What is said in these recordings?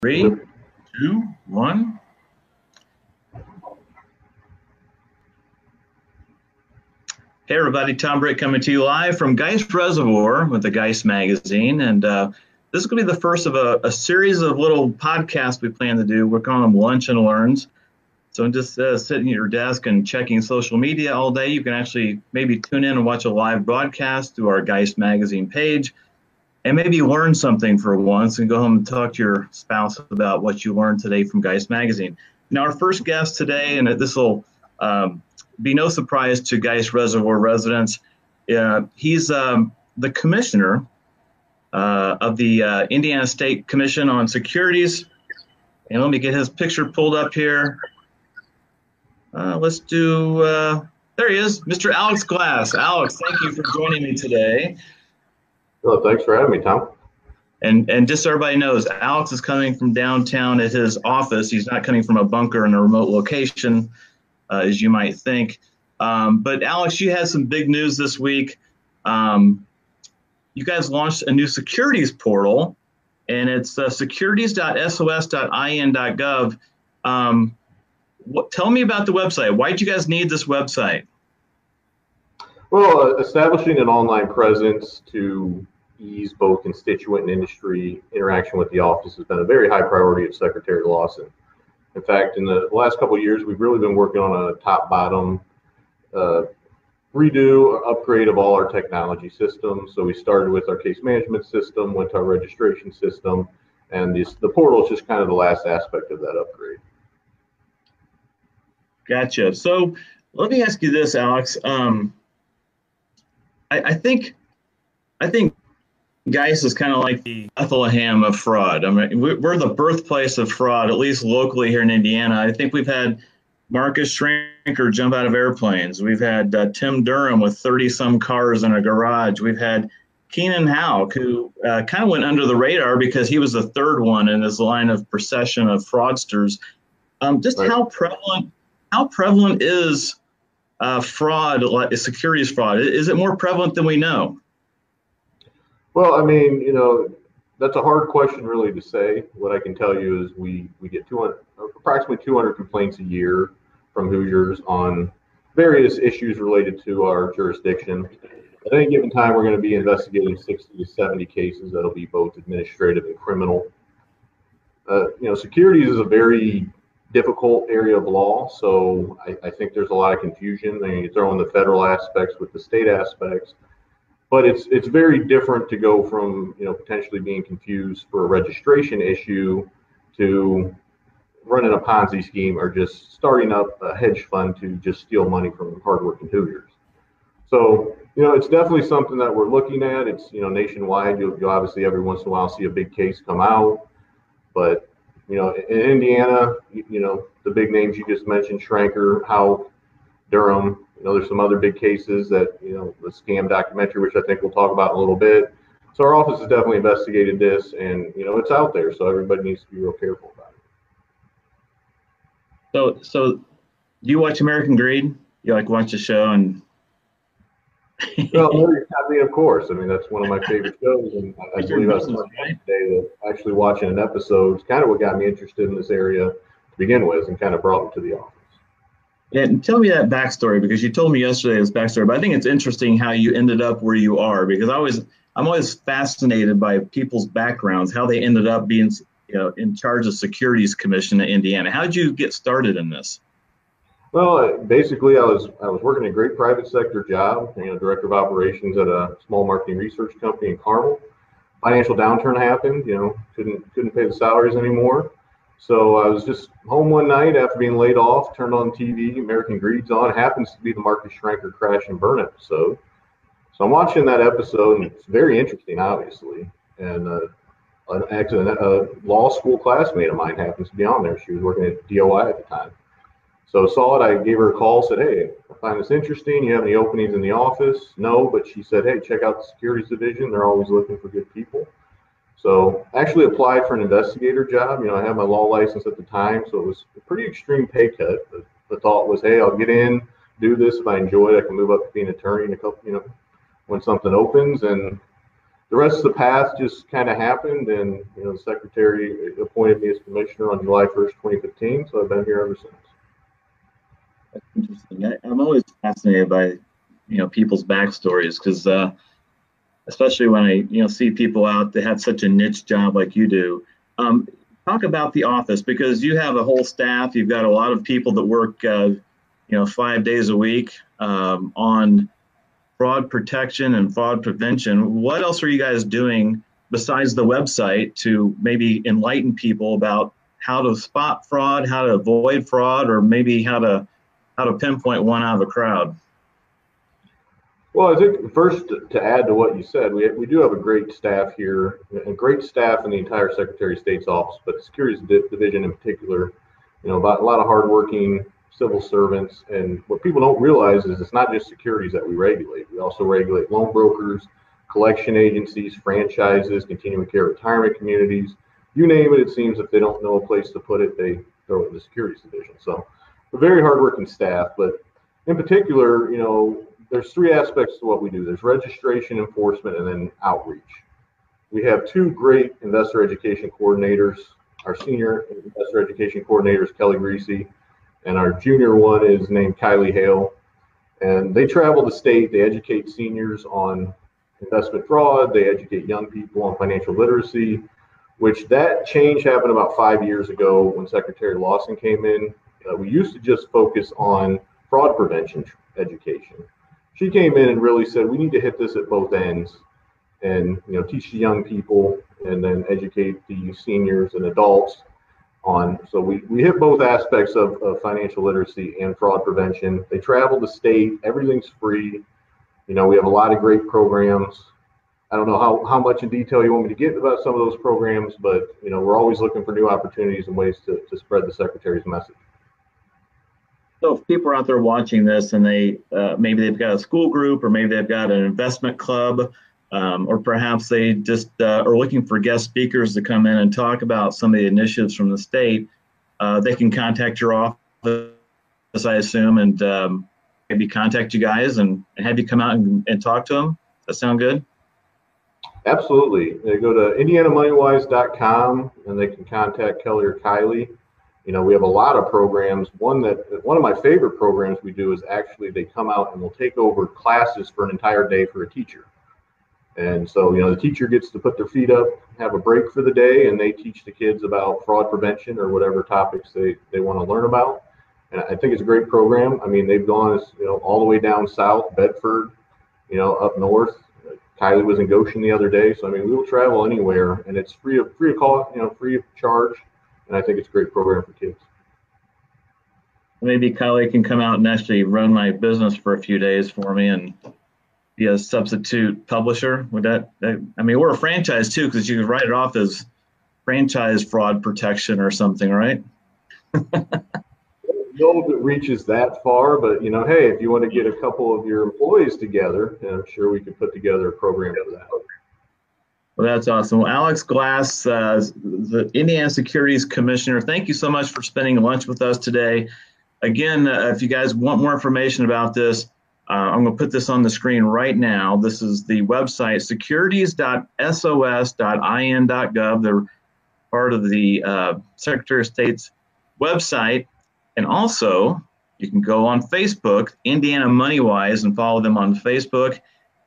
Three, two, one. Hey everybody, Tom Britt coming to you live from Geist Reservoir with the Geist magazine, and this is going to be the first of a series of little podcasts we plan to do. We're calling them Lunch and Learns. So just sitting at your desk and checking social media all day, you can actually maybe tune in and watch a live broadcast through our Geist magazine page, and maybe learn something for once and go home and talk to your spouse about what you learned today from Geist magazine. Now, our first guest today, and this will be no surprise to Geist Reservoir residents, he's the commissioner of the Indiana State Commission on Securities. And let me get his picture pulled up here. Let's do, there he is, Mr. Alex Glass. Alex, thank you for joining me today. Well, thanks for having me, Tom. And just so everybody knows, Alex is coming from downtown at his office. He's not coming from a bunker in a remote location, as you might think. But Alex, you had some big news this week. You guys launched a new securities portal, and it's securities.sos.in.gov. Tell me about the website. Why did you guys need this website? Well, establishing an online presence to ease both constituent and industry interaction with the office has been a very high priority of Secretary Lawson. In fact, in the last couple of years, we've really been working on a top-bottom redo, upgrade of all our technology systems. So we started with our case management system, went to our registration system, and the portal is just kind of the last aspect of that upgrade. Gotcha. So let me ask you this, Alex. I think Geist is kind of like the Bethlehem of fraud. I mean, we're the birthplace of fraud, at least locally here in Indiana. I think we've had Marcus Schrenker jump out of airplanes. We've had Tim Durham with 30-some cars in a garage. We've had Keenan Houck, who kind of went under the radar because he was the third one in this line of procession of fraudsters. Just right. How prevalent is fraud, like securities fraud? Is it more prevalent than we know? Well, I mean, that's a hard question really to say. What I can tell you is we get approximately 200 complaints a year from Hoosiers on various issues related to our jurisdiction. At any given time, we're going to be investigating 60 to 70 cases that'll be both administrative and criminal. Securities is a very difficult area of law, so I think there's a lot of confusion. I mean, you throw in the federal aspects with the state aspects, but it's very different to go from potentially being confused for a registration issue to running a Ponzi scheme or just starting up a hedge fund to just steal money from hardworking Hoosiers. So it's definitely something that we're looking at. It's nationwide. You'll obviously every once in a while see a big case come out, but in Indiana, the big names you just mentioned, Schrenker, Houck, Durham, there's some other big cases that, the scam documentary, which I think we'll talk about in a little bit. So our office has definitely investigated this, and, it's out there, so everybody needs to be real careful about it. So do you watch American Greed? You watch the show and... Well, I mean, of course. I mean, that's one of my favorite shows, and I believe I was today that actually watching an episode is kind of what got me interested in this area to begin with, and kind of brought me to the office. Yeah, and tell me that backstory, because you told me yesterday this backstory, but I think it's interesting how you ended up where you are, because I'm always fascinated by people's backgrounds, how they ended up being in charge of Securities Commission in Indiana. How did you get started in this? Well, basically, I was working a great private sector job, director of operations at a small marketing research company in Carmel. Financial downturn happened, couldn't pay the salaries anymore. So I was just home one night after being laid off, turned on TV, American Greed's on. It happens to be the Marcus Schrenker crash and burn episode. So I'm watching that episode, and it's very interesting, obviously. And a law school classmate of mine happens to be on there. She was working at DOI at the time. So saw it, I gave her a call, said, hey, I find this interesting. You have any openings in the office? No, but she said, hey, check out the securities division. They're always looking for good people. So actually applied for an investigator job. I had my law license at the time, so it was a pretty extreme pay cut. The thought was, hey, I'll get in, do this. If I enjoy it, I can move up to being an attorney in a couple, when something opens. And the rest of the path just kind of happened, and the secretary appointed me as commissioner on July 1st, 2015. So I've been here ever since. That's interesting. I'm always fascinated by people's backstories because especially when I see people out that have such a niche job like you do. Talk about the office, because you have a whole staff. You've got a lot of people that work 5 days a week on fraud protection and fraud prevention. What else are you guys doing besides the website to maybe enlighten people about how to spot fraud, how to avoid fraud, or maybe how to pinpoint one out of a crowd? Well, I think first to add to what you said, we do have a great staff here, a great staff in the entire Secretary of State's office, but the Securities Division in particular, about a lot of hardworking civil servants. And what people don't realize is it's not just securities that we regulate. We also regulate loan brokers, collection agencies, franchises, continuing care retirement communities. You name it, it seems if they don't know a place to put it, they throw it in the Securities Division. So a very hardworking staff, but in particular, there's three aspects to what we do. There's registration, enforcement, and then outreach. We have two great investor education coordinators. Our senior investor education coordinator is Kelly Greasy, and our junior one is named Kylie Hale. And they travel the state. They educate seniors on investment fraud. They educate young people on financial literacy, which that change happened about 5 years ago when Secretary Lawson came in. We used to just focus on fraud prevention education. She came in and really said, we need to hit this at both ends and, teach the young people and then educate the seniors and adults on. So we hit both aspects of financial literacy and fraud prevention. They travel the state, everything's free. We have a lot of great programs. I don't know how much in detail you want me to get about some of those programs, but, we're always looking for new opportunities and ways to spread the Secretary's message. So if people are out there watching this and they maybe they've got a school group, or maybe they've got an investment club, or perhaps they just are looking for guest speakers to come in and talk about some of the initiatives from the state, they can contact your office, I assume, and maybe contact you guys and have you come out and talk to them. Does that sound good? Absolutely. They go to indianamoneywise.com and they can contact Kelly or Kylie. We have a lot of programs. One of my favorite programs we do is actually they come out and we'll take over classes for an entire day for a teacher. And so, the teacher gets to put their feet up, have a break for the day, and they teach the kids about fraud prevention or whatever topics they want to learn about. And I think it's a great program. I mean, they've gone all the way down south, Bedford, up north. Kylie was in Goshen the other day. So, I mean, we will travel anywhere, and it's free of cost, free of charge. And I think it's a great program for kids. Maybe Kylie can come out and actually run my business for a few days for me and be a substitute publisher. Would that I mean, we're a franchise too, because you could write it off as franchise fraud protection or something, right? No, if it reaches that far, but hey, if you want to get a couple of your employees together, I'm sure we could put together a program for that. Well, that's awesome. Well, Alex Glass, the Indiana Securities Commissioner, thank you so much for spending lunch with us today. Again, if you guys want more information about this, I'm going to put this on the screen right now. This is the website, securities.sos.in.gov. They're part of the Secretary of State's website. And also, you can go on Facebook, Indiana Moneywise, and follow them on Facebook.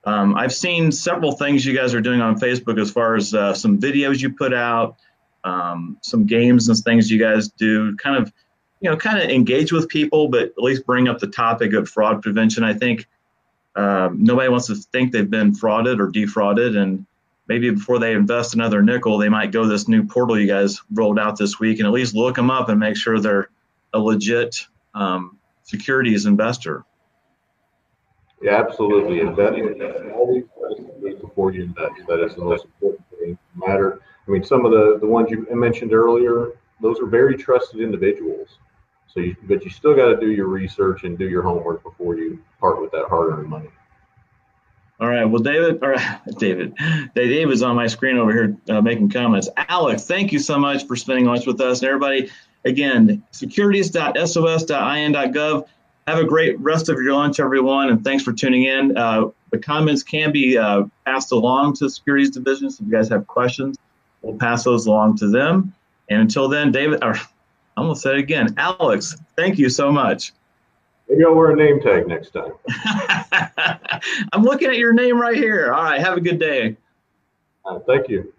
I've seen several things you guys are doing on Facebook as far as some videos you put out, some games and things you guys do, kind of engage with people, but at least bring up the topic of fraud prevention. I think nobody wants to think they've been frauded or defrauded, and maybe before they invest another nickel, they might go to this new portal you guys rolled out this week and at least look them up and make sure they're a legit securities investor. Yeah, absolutely. Investing, always investigate before you invest. That is the most important thing. No matter, I mean, some of the ones you mentioned earlier, those are very trusted individuals. So, but you still got to do your research and do your homework before you part with that hard-earned money. All right. Well, David's on my screen over here making comments. Alex, thank you so much for spending lunch with us. And everybody, again, securities.sos.in.gov. Have a great rest of your lunch, everyone, and thanks for tuning in. The comments can be passed along to the Securities Division, so if you guys have questions, we'll pass those along to them. And until then, David, I almost said it again, Alex, thank you so much. Maybe I'll wear a name tag next time. I'm looking at your name right here. All right, have a good day. Thank you.